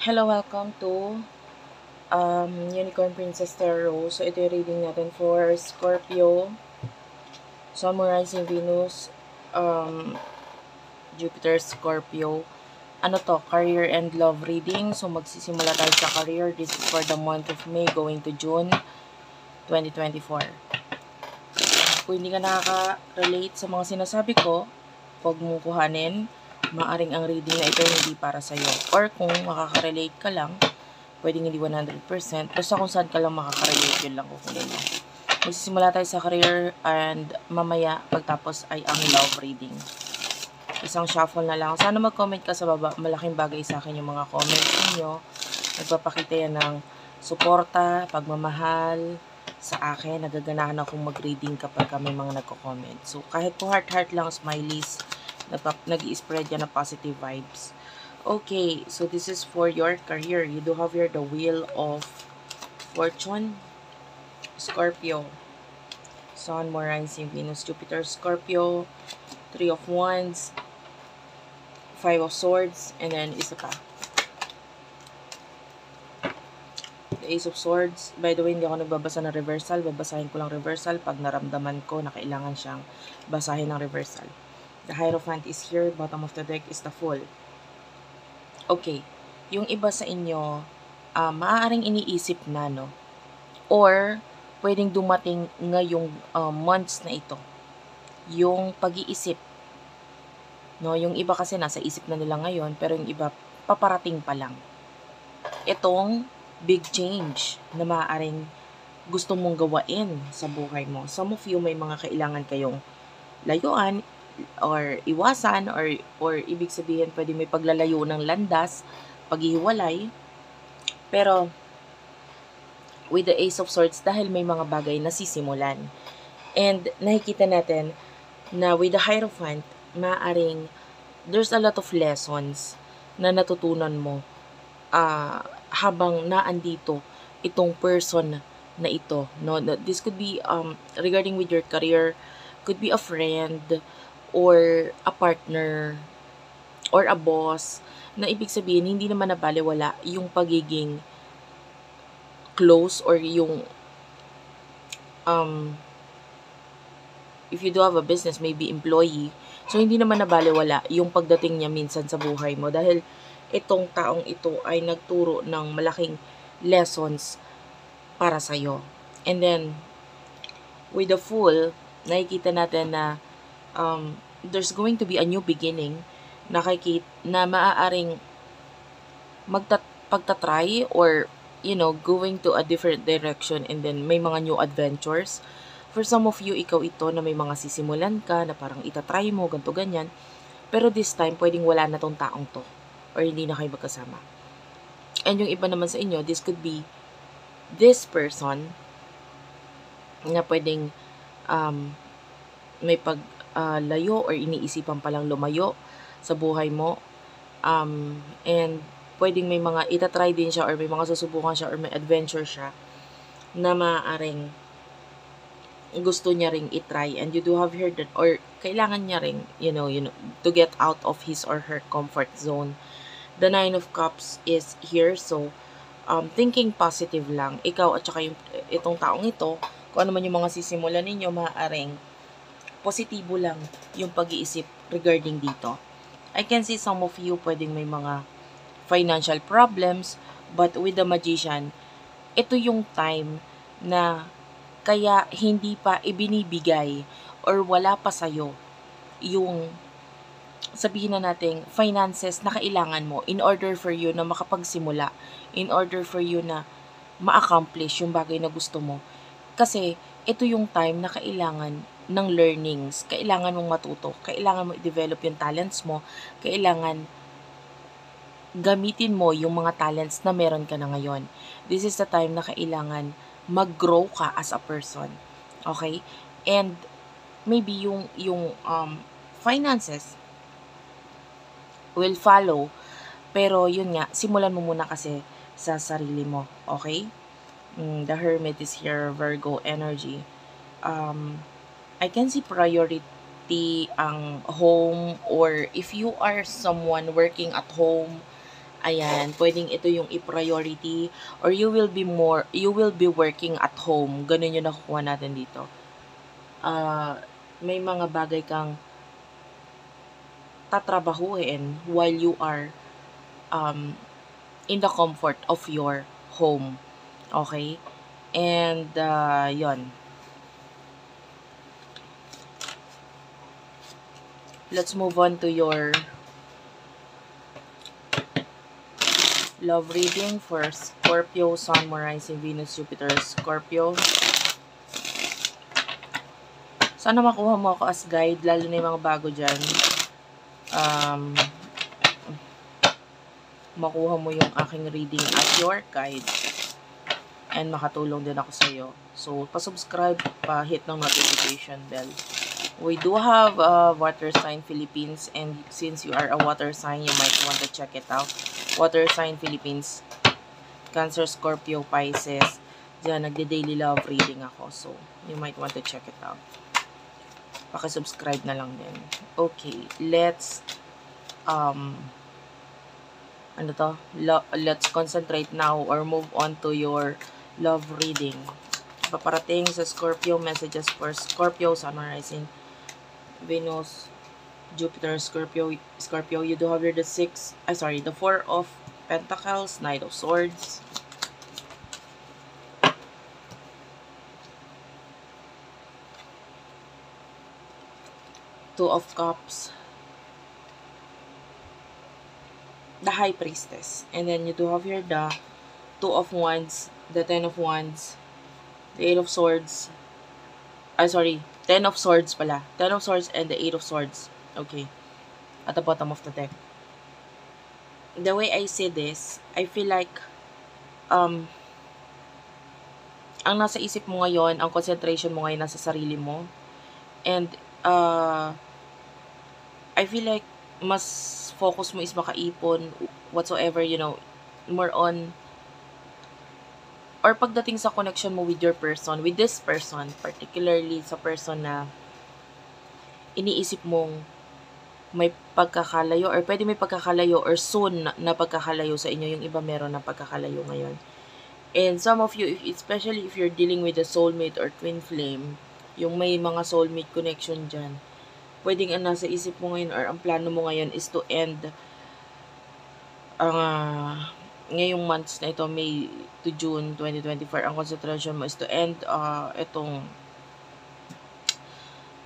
Hello, welcome to Unicorn Princess Tarot. So, ito yung reading natin for Scorpio, Sun, Moon, Rising, Venus, Jupiter, Scorpio. Ano to? Career and love reading. So, magsisimula tayo sa career. This is for the month of May going to June 2024. Kung hindi ka nakaka-relate sa mga sinasabi ko, huwag mong kuhanin. Maaring ang reading na ito hindi para sa'yo. Or kung makaka-relate ka lang, pwedeng hindi 100%. Basta kung saan ka lang makaka-relate, yun lang kukunin mo. Magsisimula tayo sa career and mamaya pagtapos ay ang love reading. Isang shuffle na lang. Sana mag-comment ka sa baba. Malaking bagay sa akin yung mga comments ninyo. Nagpapakita yan ng suporta, pagmamahal sa akin. Nagaganahan akong mag-reading kapag may mga nagko-comment. So kahit po heart-heart lang, smileys, nag-i-spread yan ng positive vibes. Okay, so this is for your career. You do have here the Wheel of Fortune, Scorpio, Sun, Moon, Rising, Venus, Jupiter, Scorpio, Three of Wands, Five of Swords, and then isa pa. The Ace of Swords. By the way, hindi ako nagbabasa ng reversal. Babasahin ko lang reversal pag naramdaman ko na kailangan siyang basahin ng reversal. The Hierophant is here. Bottom of the deck is the Fool. Okay, yung iba sa inyo, maaaring iniisip na, no? Or, pwedeng dumating ngayong months na ito. Yung pag-iisip. No? Yung iba kasi nasa isip na nila ngayon, pero yung iba paparating pa lang. Itong big change na maaaring gusto mong gawain sa buhay mo. Some of you may mga kailangan kayong layuan, or iwasan, or ibig sabihin pwede may paglalayo ng landas, paghihiwalay. Pero with the Ace of Swords, dahil may mga bagay na sisimulan. And nakikita natin na with the Hierophant, maaring there's a lot of lessons na natutunan mo habang naandito itong person na ito. No? This could be regarding with your career, could be a friend, or a partner, or a boss, na ibig sabihin, hindi naman nabaliwala yung pagiging close, or yung, if you do have a business, maybe employee, so hindi naman nabaliwala yung pagdating niya minsan sa buhay mo, dahil itong taong ito ay nagturo ng malaking lessons para sa'yo. And then, with the Fool, nakikita natin na there's going to be a new beginning na maaaring pagtatry, or going to a different direction, and then may mga new adventures. For some of you, ikaw ito na may mga sisimulan ka na parang itatry mo, ganto ganyan. Pero this time, pwedeng wala na tong taong to, or hindi na kayo magkasama. And yung iba naman sa inyo, this could be this person na pwedeng may paglayo or iniisipan palang lumayo sa buhay mo. And pwedeng may mga itatry din siya, or may mga susubukan siya, or may adventure siya na maaaring gusto niya ring itry. And you do have here that, or kailangan niya ring, to get out of his or her comfort zone. The Nine of Cups is here. So, thinking positive lang. Ikaw at saka itong taong ito, kung ano man yung mga sisimulan ninyo, maaaring positibo lang yung pag-iisip regarding dito. I can see some of you pwedeng may mga financial problems, but with the Magician, ito yung time na kaya hindi pa ibinibigay or wala pa sa'yo yung, sabihin na nating, finances na kailangan mo in order for you na makapagsimula, in order for you na ma-accomplish yung bagay na gusto mo. Kasi ito yung time na kailangan ng learnings, kailangan mong matuto, kailangan mo i-develop yung talents mo, kailangan gamitin mo yung mga talents na meron ka na ngayon. This is the time na kailangan mag-grow ka as a person. Okay? And maybe yung finances will follow, pero yun nga, simulan mo muna kasi sa sarili mo. Okay? The Hermit is here, Virgo energy. I can see priority ang home, or if you are someone working at home, Ayan, pwedeng ito yung i-priority or you will be working at home. Ganun yung nakukuha natin dito. May mga bagay kang tatrabahuin while you are in the comfort of your home. Okay? And, yon. Let's move on to your love reading for Scorpio, Sun, Moon, Rising, Venus, Jupiter, Scorpio. Sana makuha mo ako as guide, lalo na yung mga bago dyan. Makuha mo yung aking reading as your guide. And makatulong din ako sa iyo. So, pa-subscribe, pa-hit ng notification bell. We do have water sign Philippines, and since you are a water sign, you might want to check it out. Water sign Philippines, Cancer, Scorpio, Pisces. Diyan, nagde-daily love reading ako. So, you might want to check it out. Paki-subscribe na lang din. Okay, let's let's concentrate now or move on to your love reading. Paparating sa Scorpio, messages for Scorpio, Sun, Rising, Venus, Jupiter, Scorpio. You do have here the the 4 of Pentacles, Knight of Swords, Two of Cups, the High Priestess, and then you do have here the Two of Wands, the Ten of Wands, the Eight of Swords, 10 of Swords pala. 10 of Swords and the 8 of Swords. Okay. At the bottom of the deck. The way I see this, I feel like ang nasa isip mo ngayon, ang concentration mo ngayon nasa sarili mo. And I feel like mas focus mo is makaipon whatsoever, more on or pagdating sa connection mo with your person, with this person, particularly sa person na iniisip mong may pagkakalayo or pwede may pagkakalayo or soon na pagkakalayo sa inyo, yung iba meron na pagkakalayo ngayon. And some of you, especially if you're dealing with a soulmate or twin flame, yung may mga soulmate connection dyan, pwedeng ang nasa isip mo ngayon or ang plano mo ngayon is to end ngayong months na ito, May to June 2024, ang concentration mo is to end itong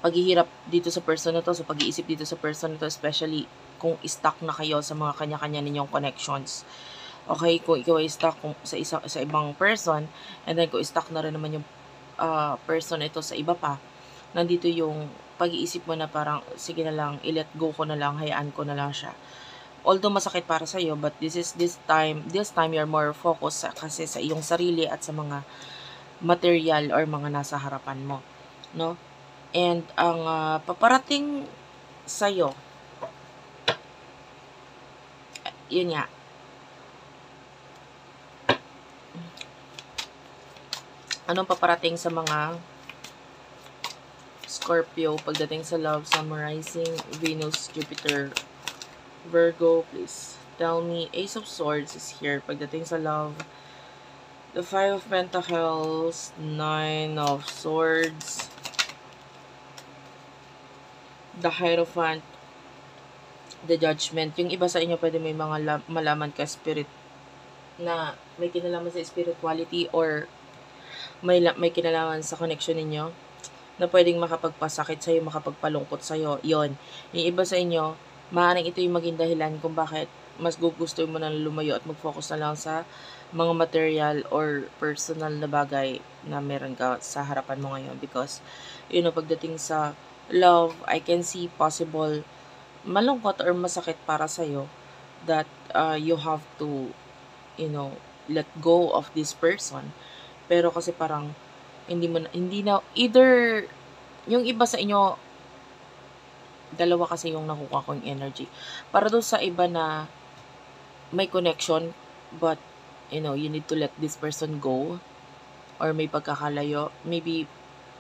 paghihirap dito sa person na to, sa pag-iisip dito sa person na to, especially kung stuck na kayo sa mga kanya-kanya ninyong connections. Okay, kung ikaw ay stuck sa ibang person, and then kung stuck na rin naman yung person ito sa iba pa, nandito yung pag-iisip mo na parang, sige na lang, i-let go ko na lang, hayaan ko na lang siya. Although masakit para sa iyo, but this time you're more focused kasi sa iyong sarili at sa mga material or mga nasa harapan mo, no? And ang paparating sa iyo, yun nga. Anong paparating sa mga Scorpio pagdating sa love, Sun, Rising, Venus, Jupiter, Virgo? Please tell me. Ace of Swords is here pagdating sa love. The 5 of Pentacles, 9 of Swords, the Hierophant, the Judgment. Yung iba sa inyo pwede may mga malaman ka spirit na may kinalaman sa spirituality or may kinalaman sa connection ninyo na pwedeng makapagpasakit sa'yo, makapagpalungkot sa'yo. Yon. Yung iba sa inyo, maaaring ito yung maging dahilan kung bakit mas gusto mo na lumayo at mag-focus na lang sa mga material or personal na bagay na meron ka sa harapan mo ngayon. Because, pagdating sa love, I can see possible malungkot or masakit para sa'yo that you have to, let go of this person. Pero kasi parang, hindi na, either, yung iba sa inyo, dalawa kasi yung nakuha kong energy. Para doon sa iba na may connection, but, you need to let this person go, or may pagkakalayo, maybe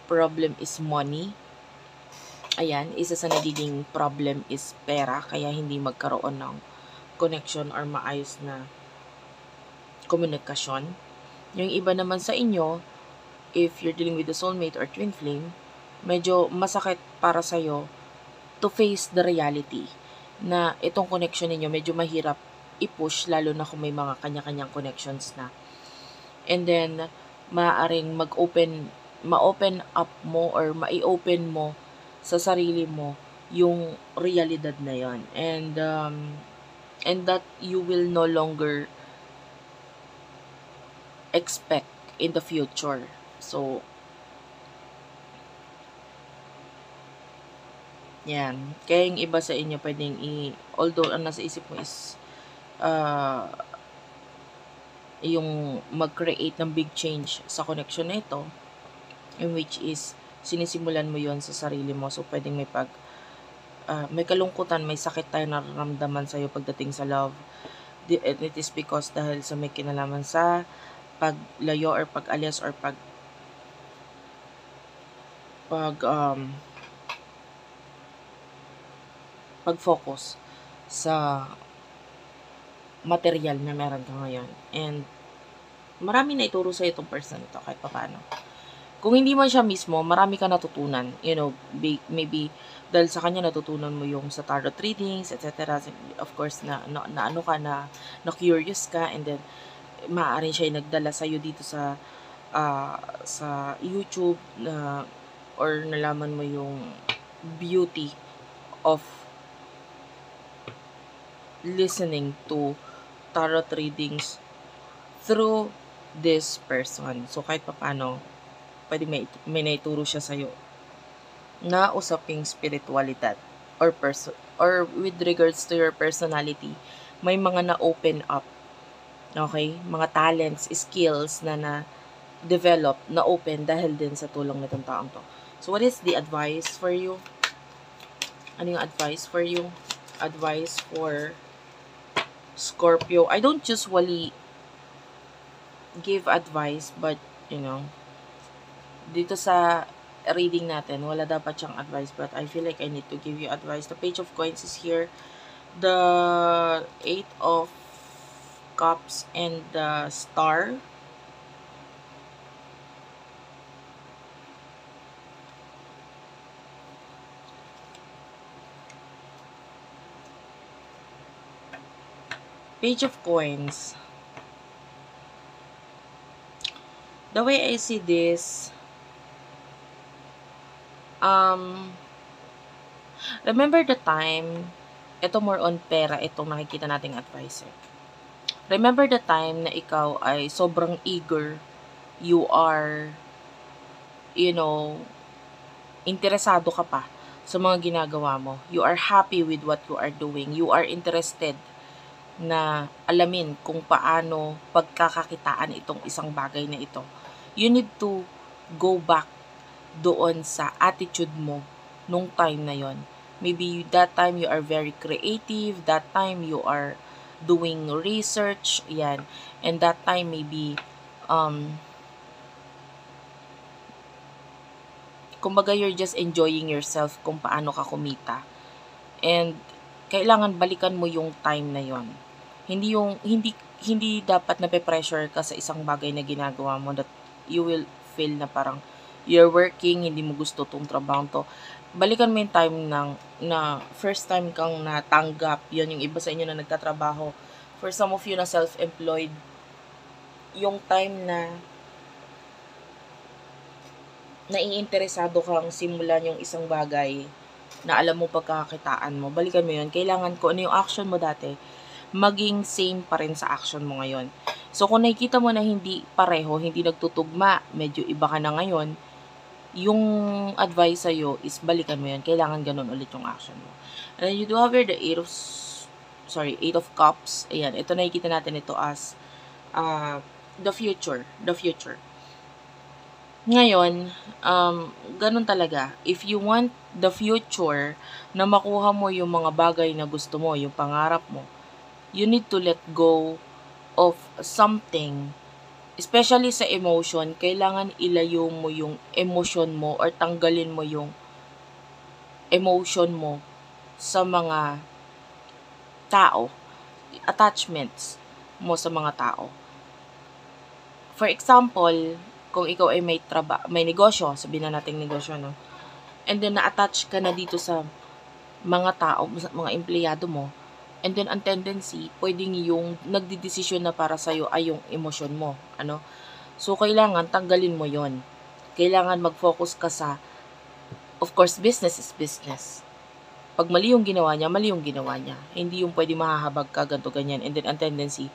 problem is money. Ayan, isa sa nagiging problem is pera, kaya hindi magkaroon ng connection or maayos na komunikasyon. Yung iba naman sa inyo, if you're dealing with a soulmate or twin flame, medyo masakit para sa'yo to face the reality na itong connection ninyo medyo mahirap i-push, lalo na kung may mga kanya-kanyang connections na. And then, maaaring ma-open up mo or mai-open mo sa sarili mo yung realidad na yon. And that you will no longer expect in the future. So, yan. Kaya yung iba sa inyo pwedeng although ang nasa isip mo is yung mag-create ng big change sa connection na ito, in which is sinisimulan mo yon sa sarili mo. So, pwedeng may kalungkutan, may sakit tayo nararamdaman sa'yo pagdating sa love. It is because dahil sa may kinalaman sa paglayo or pag-alis or pag-focus sa material na meron ka ngayon. And marami na ituro sa itong person ito kahit paano. Kung hindi man siya mismo, marami ka natutunan. You know, maybe dahil sa kanya natutunan mo yung sa tarot readings, etc. Of course, na curious ka, and then maaaring siya yung nagdala sa'yo dito sa YouTube or nalaman mo yung beauty of listening to tarot readings through this person. So, kahit paano, pwede may naituro siya sa'yo na usaping spiritualidad or with regards to your personality, may mga na-open up. Okay? Mga talents, skills na na-develop, na-open dahil din sa tulong nitong taong to. So, what is the advice for you? Ano yung advice for you? Advice for Scorpio. I don't usually give advice, but, you know, dito sa reading natin, wala dapat siyang advice, but I feel like I need to give you advice. The Page of Coins is here. The 8 of Cups and the Star. Page of Coins. The way I see this, remember the time, ito more on pera, itong nakikita nating advice. Remember the time na ikaw ay sobrang eager, you are, you know, interesado ka pa sa mga ginagawa mo. You are happy with what you are doing. You are interested na alamin kung paano pagkakakitaan itong isang bagay na ito. You need to go back doon sa attitude mo nung time na yon. Maybe that time you are very creative, that time you are doing research, yan. And that time maybe kumbaga you're just enjoying yourself kung paano ka kumita. And kailangan balikan mo yung time na yon. Hindi dapat nape-pressure ka sa isang bagay na ginagawa mo that you will feel na parang you're working, hindi mo gusto tong trabaho to. Balikan mo yung time na first time kang natanggap. Yan yung iba sa inyo na nagtatrabaho. For some of you na self-employed, yung time na naiinteresado kang simulan yung isang bagay na alam mo pagkakakitaan mo, balikan mo yun. Kailangan ko ano yung action mo dati, maging same pa rin sa action mo ngayon. So, kung nakikita mo na hindi pareho, hindi nagtutugma, medyo iba ka na ngayon, yung advice sa'yo is balikan mo yun. Kailangan ganun ulit yung action mo. And you do have here the 8 of Cups. Ayan, ito nakikita natin ito as the future. The future. Ngayon, ganun talaga. If you want the future na makuha mo yung mga bagay na gusto mo, yung pangarap mo, you need to let go of something. Especially sa emotion, kailangan ilayo mo yung emotion mo or tanggalin mo yung emotion mo sa mga tao. attachments mo sa mga tao. For example, kung ikaw ay may negosyo, sabihin na nating negosyo, no? And then, na-attach ka na dito sa mga tao, mga empleyado mo, and then, ang tendency, pwedeng yung nagdidesisyon na para sa'yo ay yung emosyon mo, ano? So, kailangan tanggalin mo yon. Kailangan mag-focus ka sa, of course, business is business. Pag mali yung ginawa niya, mali yung ginawa niya. Hindi yung pwede mahahabag ka, ganito, ganyan. And then, ang tendency,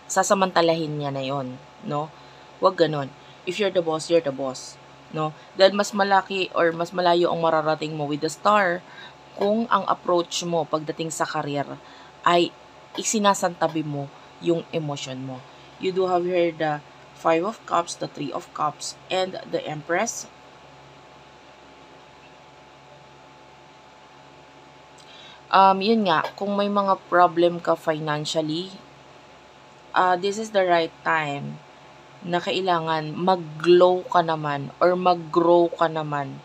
sasamantalahin niya na yon, no? Wag ganon. If you're the boss, you're the boss, no? Dahil mas malaki or mas malayo ang mararating mo with the star kung ang approach mo pagdating sa career ay isinasantabi mo yung emotion mo. You do have here the 5 of Cups, the 3 of Cups, and the Empress. Yun nga, kung may mga problem ka financially, this is the right time na kailangan mag-glow ka naman or mag-grow ka naman,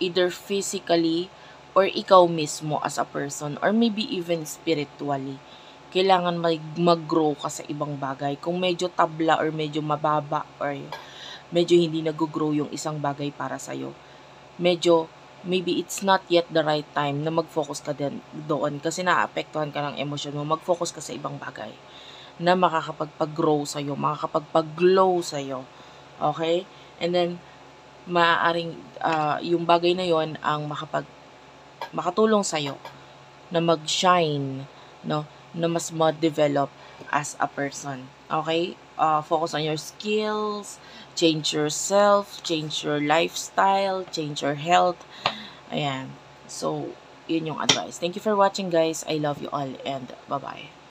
either physically or ikaw mismo as a person or maybe even spiritually. Kailangan mag-grow ka sa ibang bagay. Kung medyo tabla or medyo mababa or medyo hindi nag-grow yung isang bagay para sa'yo, medyo maybe it's not yet the right time na mag-focus ka din doon kasi naapektuhan ka ng emosyon mo. Mag-focus ka sa ibang bagay na makakapagpag-grow sa'yo, makakapagpag-glow sa'yo. Okay? And then, maaaring yung bagay na yon ang makatulong sa'yo na mag-shine, no? Na mas ma-develop as a person. Okay? Focus on your skills, change yourself, change your lifestyle, change your health. Ayan. So, yun yung advice. Thank you for watching, guys. I love you all and bye-bye.